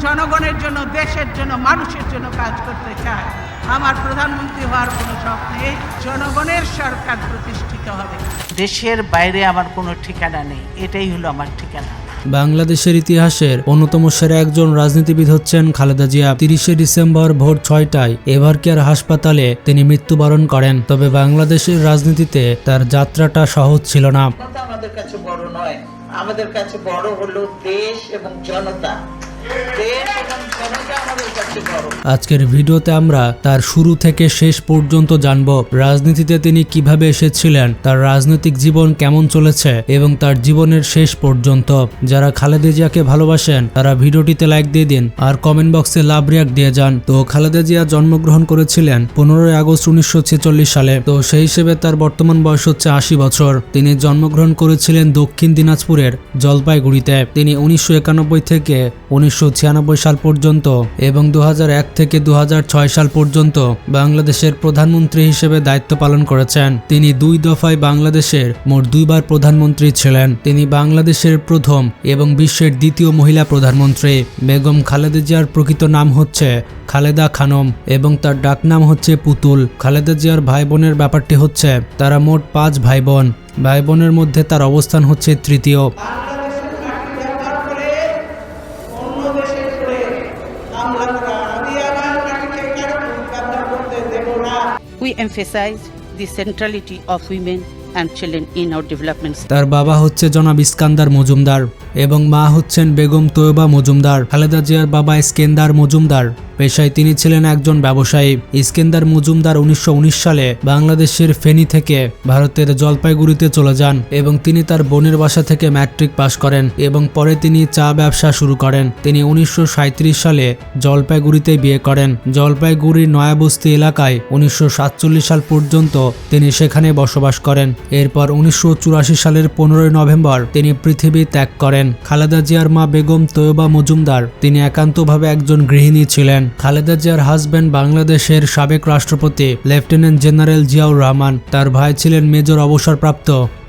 জনগণের জন্য, দেশের জন্য, মানুষের জন্য কাজ করতে চায়। আমার প্রধানমন্ত্রী হওয়ার কোনো শখ নেই। জনগণের সরকার প্রতিষ্ঠিত হবে। দেশের বাইরে আমার কোনো ঠিকানা নেই, এটাই হলো আমার ঠিকানা। বাংলাদেশের ইতিহাসের অন্যতম সেরা একজন রাজনীতিবিদ হচ্ছেন খালেদা জিয়া। 30শে ডিসেম্বর ভোর 6টায় এভারকেয়ার হাসপাতালে তিনি মৃত্যুবরণ করেন। তবে বাংলাদেশের রাজনীতিতে তার যাত্রাটা সহজ ছিল না। আমাদের কাছে বড় নয়, আমাদের কাছে বড় হলো দেশ এবং জনতা। আজকের ভিডিওতে আমরা তার শুরু থেকে শেষ পর্যন্ত জানব রাজনীতিতে তিনি কিভাবে এসেছিলেন, তার রাজনৈতিক জীবন কেমন চলেছে এবং তার জীবনের শেষ পর্যন্ত। যারা খালেদা জিয়াকে ভালোবাসেন তারা ভিডিওটিতে লাইক দিয়ে দিন আর কমেন্ট বক্সে লাভ রিয়াক্ট দিয়ে যান। তো খালেদা জিয়া জন্মগ্রহণ করেছিলেন 15 আগস্ট 1946 সালে। তো সেই হিসেবে তার বর্তমান বয়স হচ্ছে 80 বছর। তিনি জন্মগ্রহণ করেছিলেন দক্ষিণ দিনাজপুরের জলপাইগুড়িতে। তিনি 1991 থেকে 1996 সাল পর্যন্ত এবং 2001 থেকে 2006 সাল পর্যন্ত বাংলাদেশের প্রধানমন্ত্রী হিসেবে দায়িত্ব পালন করেছেন। তিনি 2 দফায় বাংলাদেশের মোট 2 বার প্রধানমন্ত্রী ছিলেন। তিনি বাংলাদেশের প্রথম এবং বিশ্বের দ্বিতীয় মহিলা প্রধানমন্ত্রী। বেগম খালেদা জিয়ার প্রকৃত নাম হচ্ছে খালেদা খানম এবং তার ডাকনাম হচ্ছে পুতুল। খালেদা জিয়ার ভাই বোনের ব্যাপারটি হচ্ছে তারা মোট 5 ভাই বোন। ভাই বোনের মধ্যে তার অবস্থান হচ্ছে তৃতীয়। We emphasize the centrality of women and children in our development. তার বাবা হচ্ছে জনাব ইস্কান্দার মজুমদার এবং মা হচ্ছেন বেগম তৈয়বা মজুমদার। খালেদা জিয়ার বাবা ইস্কেন্দার মজুমদার পেশায় তিনি ছিলেন একজন ব্যবসায়ী। ইস্কেন্দার মজুমদার 1919 সালে বাংলাদেশের ফেনী থেকে ভারতের জলপাইগুড়িতে চলে যান এবং তিনি তার বোনের বাসা থেকে ম্যাট্রিক পাশ করেন এবং পরে তিনি চা ব্যবসা শুরু করেন। তিনি 1937 সালে জলপাইগুড়িতে বিয়ে করেন। জলপাইগুড়ির নয়াবস্তি এলাকায় 1947 সাল পর্যন্ত তিনি সেখানে বসবাস করেন। এরপর 1984 সালের 15 নভেম্বর তিনি পৃথিবী ত্যাগ করেন। খালেদা জিয়ার মা বেগম তৈয়বা মজুমদার তিনি একান্তভাবে একজন গৃহিণী ছিলেন। খালেদা জিয়ার হাজব্যান্ড বাংলাদেশের সাবেক রাষ্ট্রপতি লেফটেন্যান্ট জেনারেল জিয়াউর রহমান। তার ভাই ছিলেন মেজর অবসরপ্রাপ্ত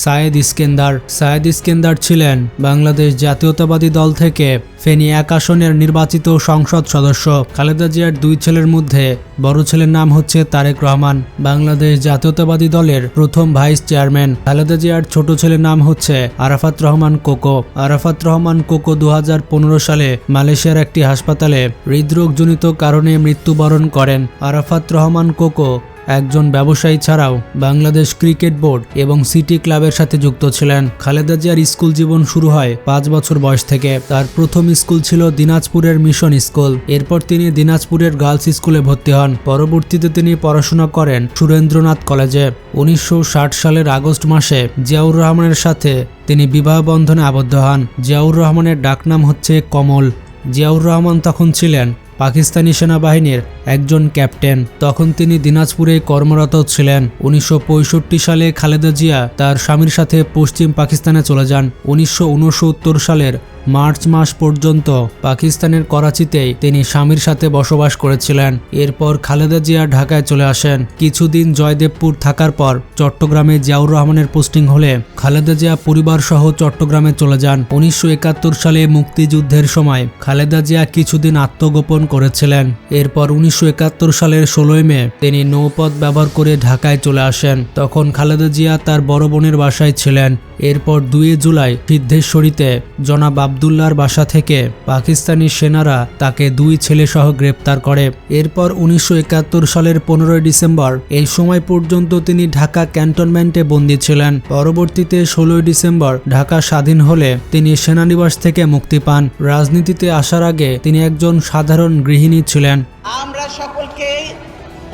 সায়েদ ইস্কেন্দার। সায়েদ ইস্কেন্দার ছিলেন বাংলাদেশ জাতীয়তাবাদী দল থেকে ফেনী 1 আসনের নির্বাচিত সংসদ সদস্য। খালেদা জিয়ার 2 ছেলের মধ্যে বড় ছেলের নাম হচ্ছে তারেক রহমান, বাংলাদেশ জাতীয়তাবাদী দলের প্রথম ভাইস চেয়ারম্যান। খালেদা জিয়ার ছোট ছেলের নাম হচ্ছে আরাফাত রহমান কোকো। আরাফাত রহমান কোকো 2015 সালে মালয়েশিয়ার একটি হাসপাতালে হৃদরোগজনিত কারণে মৃত্যুবরণ করেন। আরাফাত রহমান কোকো একজন ব্যবসায়ী ছাড়াও বাংলাদেশ ক্রিকেট বোর্ড এবং সিটি ক্লাবের সাথে যুক্ত ছিলেন। খালেদা জিয়ার স্কুল জীবন শুরু হয় 5 বছর বয়স থেকে। তার প্রথম স্কুল ছিল দিনাজপুরের মিশন স্কুল। এরপর তিনি দিনাজপুরের গার্লস স্কুলে ভর্তি হন। পরবর্তীতে তিনি পড়াশোনা করেন সুরেন্দ্রনাথ কলেজে। 1960 সালের আগস্ট মাসে জিয়াউর রহমানের সাথে তিনি বিবাহ বন্ধনে আবদ্ধ হন। জিয়াউর রহমানের ডাকনাম হচ্ছে কমল। জিয়াউর রহমান তখন ছিলেন পাকিস্তানি সেনাবাহিনীর একজন ক্যাপ্টেন। তখন তিনি দিনাজপুরে কর্মরত ছিলেন। 1965 সালে খালেদা জিয়া তার স্বামীর সাথে পশ্চিম পাকিস্তানে চলে যান। 1969 সালের মার্চ মাস পর্যন্ত পাকিস্তানের করাচিতেই তিনি স্বামীর সাথে বসবাস করেছিলেন। এরপর খালেদা জিয়া ঢাকায় চলে আসেন। কিছুদিন জয়দেবপুর থাকার পর চট্টগ্রামে জিয়াউর রহমানের পোস্টিং হলে খালেদা জিয়া পরিবার সহ চট্টগ্রামে চলে যান। 1971 সালে মুক্তিযুদ্ধের সময় খালেদা জিয়া কিছুদিন আত্মগোপন করেছিলেন। এরপর 1971 সালের 16 মে তিনি নৌপথ ব্যবহার করে ঢাকায় চলে আসেন। তখন খালেদা জিয়া তার বড় বোনের বাসায় ছিলেন। এরপর 2 জুলাই সিদ্ধেশ্বরীতে জনাব আবদুল্লাহর বাসা থেকে পাকিস্তানি সেনারা তাকে 2 ছেলে সহ গ্রেপ্তার করে। এরপর 1971 সালের 15 ডিসেম্বর এই সময় পর্যন্ত তিনি ঢাকা ক্যান্টনমেন্টে বন্দী ছিলেন। পরবর্তীতে 16 ডিসেম্বর ঢাকা স্বাধীন হলে তিনি সেনানিবাস থেকে মুক্তি পান। রাজনীতিতে আসার আগে তিনি একজন সাধারণ গৃহিণী ছিলেন। আমরা সকলকে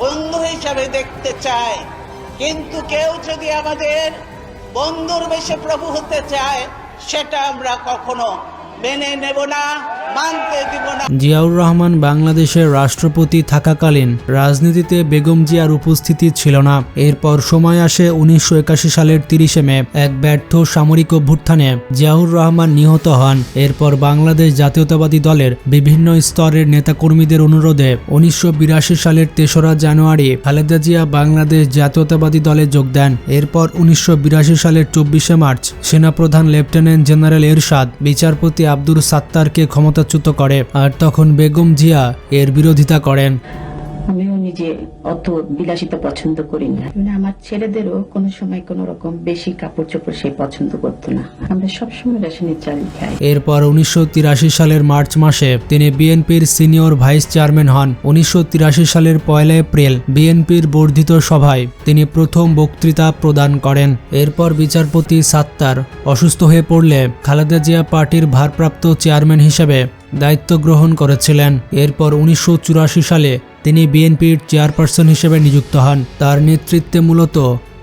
বন্ধু হিসাবে দেখতে চাই, কিন্তু কেউ যদি আমাদের বন্ধুর বেশে প্রভু হতে চায় সেটা আমরা কখনো মেনে নেব না, মানতে দিব না। জিয়াউর রহমান বাংলাদেশের রাষ্ট্রপতি থাকাকালীন রাজনীতিতে বেগম জিয়ার উপস্থিতি ছিল না। এরপর সময় আসে 1981 সালের 30 মে এক ব্যর্থ সামরিক অভ্যুত্থানে জিয়াউর রহমান নিহত হন। এরপর বাংলাদেশ জাতীয়তাবাদী দলের বিভিন্ন স্তরের নেতাকর্মীদের অনুরোধে 1982 সালের 3রা জানুয়ারি খালেদা জিয়া বাংলাদেশ জাতীয়তাবাদী দলে যোগ দেন। এরপর 1982 সালের 24 মার্চ সেনাপ্রধান লেফটেন্যান্ট জেনারেল এরশাদ বিচারপতি আব্দুর সাত্তারকে ক্ষমতা ক্ষমতাচ্যুত করে, আর তখন বেগম জিয়া এর বিরোধিতা করেন। আমিও নিজে অত বিলাসিতা পছন্দ করি না, মানে আমার ছেলেদেরও কোনো সময় কোনো রকম বেশি কাপড় চোপড় সে পছন্দ করতো না। আমরা সবসময় রেশনের চাল খাই। এরপর 1983 সালের মার্চ মাসে তিনি বিএনপির সিনিয়র ভাইস চেয়ারম্যান হন। 1983 সালের 1 এপ্রিল বিএনপির বর্ধিত সভায় তিনি প্রথম বক্তৃতা প্রদান করেন। এরপর বিচারপতি সাত্তার অসুস্থ হয়ে পড়লে খালেদা জিয়া পার্টির ভারপ্রাপ্ত চেয়ারম্যান হিসেবে দায়িত্ব গ্রহণ করেছিলেন। এরপর 1984 সালে তিনি বিএনপির চেয়ারপারসন হিসেবে নিযুক্ত হন। তার নেতৃত্বে মূলত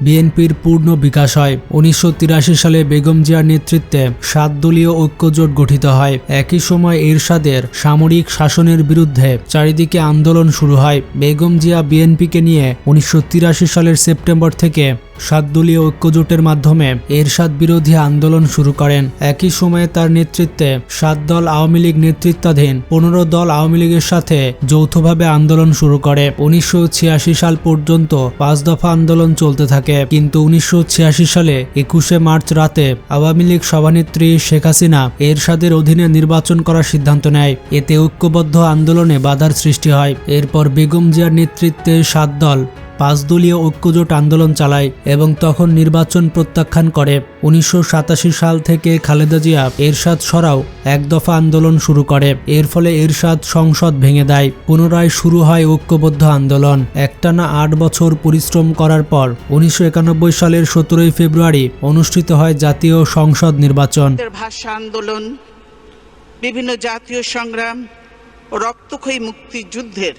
বিএনপির পূর্ণ বিকাশ হয়। 1983 সালে বেগম জিয়ার নেতৃত্বে 7 দলীয় ঐক্যজোট গঠিত হয়। একই সময় এরশাদের সামরিক শাসনের বিরুদ্ধে চারিদিকে আন্দোলন শুরু হয়। বেগম জিয়া বিএনপিকে নিয়ে 1983 সালের সেপ্টেম্বর থেকে 7 দলীয় ঐক্যজোটের মাধ্যমে এরশাদ বিরোধী আন্দোলন শুরু করেন। একই সময়ে তার নেতৃত্বে 7 দল আওয়ামী লীগ নেতৃত্বাধীন 15 দল আওয়ামী লীগের সাথে যৌথভাবে আন্দোলন শুরু করে। 1986 সাল পর্যন্ত 5 দফা আন্দোলন চলতে থাকে, কিন্তু 1986 সালে 21 মার্চ রাতে আওয়ামী লীগ সভানেত্রী শেখ হাসিনা এরশাদের অধীনে নির্বাচন করার সিদ্ধান্ত নেয়। এতে ঐক্যবদ্ধ আন্দোলনে বাধার সৃষ্টি হয়। এরপর বেগম জিয়ার নেতৃত্বে 7 দল 5 দলীয় ঐক্যজোট আন্দোলন চালায় এবং তখন নির্বাচন প্রত্যাখ্যান করে। 1987 সাল থেকে খালেদা জিয়া এরশাদ সরাও 1 দফা আন্দোলন শুরু করে। এর ফলে এরশাদ সংসদ ভেঙে দেয়। পুনরায় শুরু হয় ঐক্যবদ্ধ আন্দোলন। একটানা 8 বছর পরিশ্রম করার পর 1991 সালের 17 ফেব্রুয়ারি অনুষ্ঠিত হয় জাতীয় সংসদ নির্বাচন। ভাষা আন্দোলন, বিভিন্ন জাতীয় সংগ্রাম ও রক্তক্ষয়ী মুক্তিযুদ্ধের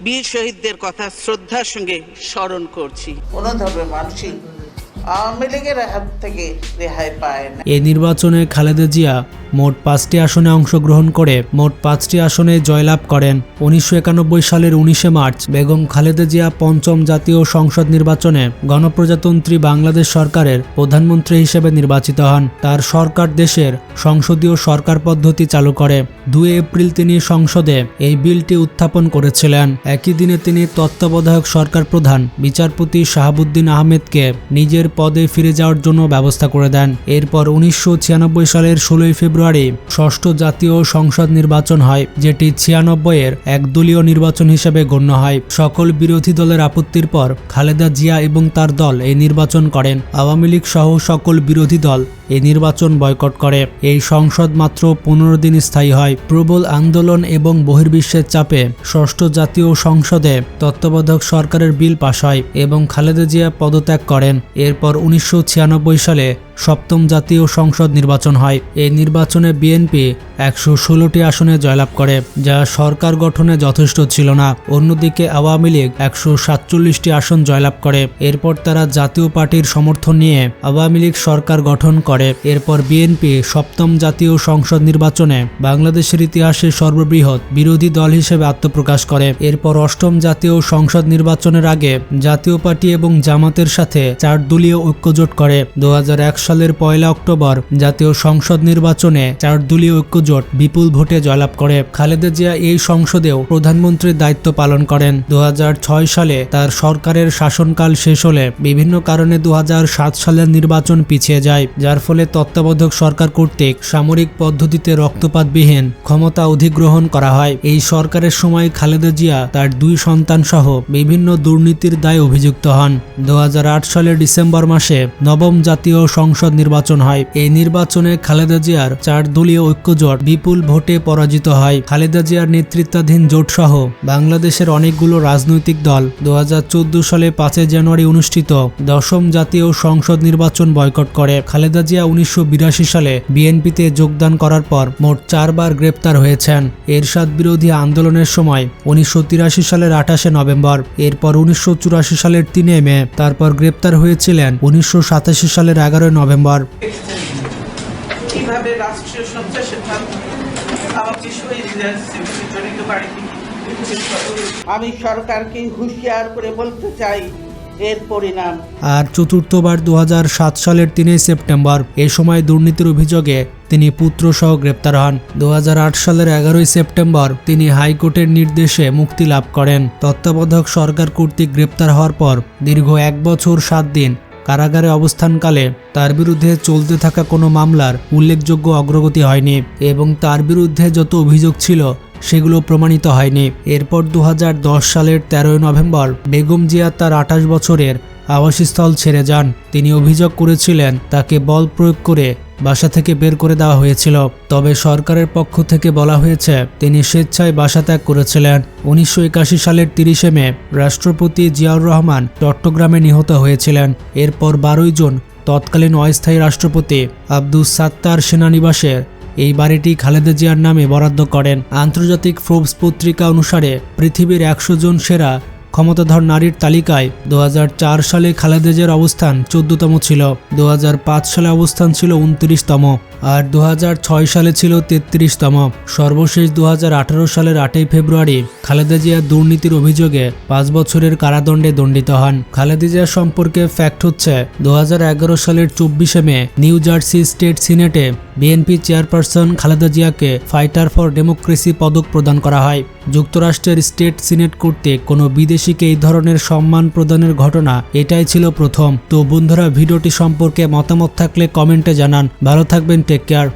বীর শহীদদের কথা শ্রদ্ধার সঙ্গে স্মরণ করছি। কোনোভাবে মানসিক আওয়ামী লীগের হাত থেকে রেহাই পায় না। এই নির্বাচনে খালেদা জিয়া মোট 5টি আসনে অংশগ্রহণ করে মোট 5টি আসনে জয়লাভ করেন। 1991 সালের 19 মার্চ বেগম খালেদা জিয়া 5ম জাতীয় সংসদ নির্বাচনে গণপ্রজাতন্ত্রী বাংলাদেশ সরকারের প্রধানমন্ত্রী হিসেবে নির্বাচিত হন। তার সরকার দেশের সংসদীয় সরকার পদ্ধতি চালু করে। 2 এপ্রিল তিনি সংসদে এই বিলটি উত্থাপন করেছিলেন। একই দিনে তিনি তত্ত্বাবধায়ক সরকার প্রধান বিচারপতি শাহাবুদ্দিন আহমেদকে নিজের পদে ফিরে যাওয়ার জন্য ব্যবস্থা করে দেন। এরপর 1996 সালের 16 ফেব্রুয়ারি 6ষ্ঠ জাতীয় সংসদ নির্বাচন হয়, যেটি 96-এর একদলীয় নির্বাচন হিসেবে গণ্য হয়। সকল বিরোধী দলের আপত্তির পর খালেদা জিয়া এবং তার দল এই নির্বাচন করেন। আওয়ামী লীগ সহ সকল বিরোধী দল এই নির্বাচন বয়কট করে। এই সংসদ মাত্র 15 দিন স্থায়ী হয়। প্রবল আন্দোলন এবং বহির্বিশ্বের চাপে 6ষ্ঠ জাতীয় সংসদে তত্ত্বাবধায়ক সরকারের বিল পাশ হয় এবং খালেদা জিয়া পদত্যাগ করেন। এরপর 1996 সালে 7ম জাতীয় সংসদ নির্বাচন হয়। এই নির্বাচনে বিএনপি 116টি আসনে জয়লাভ করে, যা সরকার গঠনে যথেষ্ট ছিল না। অন্যদিকে আওয়ামী লীগ 147টি আসন জয়লাভ করে। এরপর তারা জাতীয় পার্টির সমর্থন নিয়ে আওয়ামী লীগ সরকার গঠন করে। এরপর বিএনপি 7ম জাতীয় সংসদ নির্বাচনে বাংলাদেশের ইতিহাসে সর্ববৃহৎ বিরোধী দল হিসেবে আত্মপ্রকাশ করে। এরপর 8ম জাতীয় সংসদ নির্বাচনের আগে জাতীয় পার্টি এবং জামাতের সাথে 4 দলীয় ঐক্যজোট করে। 2001 সালের 1 অক্টোবর জাতীয় সংসদ নির্বাচনে 4 দলীয় ঐক্যজোট বিপুল ভোটে জয়লাভ করে। খালেদা জিয়া এই সংসদেও প্রধানমন্ত্রীর দায়িত্ব পালন করেন। 2006 সালে তার সরকারের শাসনকাল শেষ হলে বিভিন্ন কারণে 2007 সালের নির্বাচন পিছিয়ে যায়, যার ফলে তত্ত্বাবধায়ক সরকার কর্তৃক সামরিক পদ্ধতিতে রক্তপাতবিহীন ক্ষমতা অধিগ্রহণ করা হয়। এই সরকারের সময় খালেদা জিয়া তার 2 সন্তান সহ বিভিন্ন দুর্নীতির দায়ে অভিযুক্ত হন। 2008 সালের ডিসেম্বর মাসে 9ম জাতীয় সংসদ নির্বাচন হয়। এই নির্বাচনে খালেদা জিয়ার 4 দলীয় ঐক্যজোট বিপুল ভোটে পরাজিত হয়। খালেদা জিয়ার নেতৃত্বাধীন জোট সহ বাংলাদেশের অনেকগুলো রাজনৈতিক দল 2014 সালে 5 জানুয়ারি অনুষ্ঠিত 10ম জাতীয় সংসদ নির্বাচন বয়কট করে। খালেদা জিয়া 1982 সালে বিএনপিতে যোগদান করার পর মোট 4 বার গ্রেপ্তার হয়েছেন। এরশাদ বিরোধী আন্দোলনের সময় 1983 সালের 28 নভেম্বর, এরপর 1984 সালের 3 মে, তারপর গ্রেপ্তার হয়েছিলেন 1987 সালের 11 নভেম্বর। কিভাবে রাষ্ট্রীয় সন্ত্রাসের আমাকে শহীদদের জড়িত করে। আমি সরকারকে হুঁশিয়ার করে বলতে চাই, এর পরিণাম। আর চতুর্থবার 2007 সালের 3 সেপ্টেম্বর এ সময় দুর্নীতির অভিযোগে তিনি পুত্রসহ গ্রেপ্তার হন। 2008 সালের 11 সেপ্টেম্বর তিনি হাইকোর্টের নির্দেশে মুক্তি লাভ করেন। তত্ত্বাবধায়ক সরকার কর্তৃক গ্রেপ্তার হওয়ার পর দীর্ঘ 1 বছর 7 দিন কারাগারে অবস্থানকালে তার বিরুদ্ধে চলতে থাকা কোনো মামলার উল্লেখযোগ্য অগ্রগতি হয়নি এবং তার বিরুদ্ধে যত অভিযোগ ছিল সেগুলো প্রমাণিত হয়নি। এরপর 2010 সালের 13 নভেম্বর বেগম জিয়া তার 28 বছরের আবাসস্থল ছেড়ে যান। তিনি অভিযোগ করেছিলেন তাকে বল প্রয়োগ করে বাসা থেকে বের করে দেওয়া হয়েছিল। তবে সরকারের পক্ষ থেকে বলা হয়েছে তিনি স্বেচ্ছায় বাসা ত্যাগ করেছিলেন। 1981 সালের 30 মে রাষ্ট্রপতি জিয়াউর রহমান চট্টগ্রামে নিহত হয়েছিলেন। এরপর 12 জুন তৎকালীন অস্থায়ী রাষ্ট্রপতি আব্দুস সাত্তার সেনানিবাসের এই বাড়িটি খালেদা জিয়ার নামে বরাদ্দ করেন। আন্তর্জাতিক ফোর্বস পত্রিকা অনুসারে পৃথিবীর 100 জন সেরা ক্ষমতাধর নারীর তালিকায় 2004 সালে খালেদা জিয়ার অবস্থান 14তম ছিল, 2005 সালে অবস্থান ছিল 29তম আর 2006 সালে ছিল 33তম। সর্বশেষ 2018 সালের 8 ফেব্রুয়ারি খালেদা জিয়া দুর্নীতির অভিযোগে 5 বছরের কারাদণ্ডে দণ্ডিত হন। খালেদা জিয়া সম্পর্কে ফ্যাক্ট হচ্ছে 2011 সালের 24 মে নিউ জার্সি স্টেট সিনেটে বিএনপি চেয়ারপারসন খালেদা জিয়াকে ফাইটার ফর ডেমোক্রেসি পদক প্রদান করা হয়। যুক্তরাষ্ট্রের স্টেট সিনেট কর্তৃক কোনো বিদেশিকে এই ধরনের সম্মান প্রদানের ঘটনা এটাই ছিল প্রথম। তো বন্ধুরা, ভিডিওটি সম্পর্কে মতামত থাকলে কমেন্টে জানান। ভালো থাকবেন, টেক কেয়ার।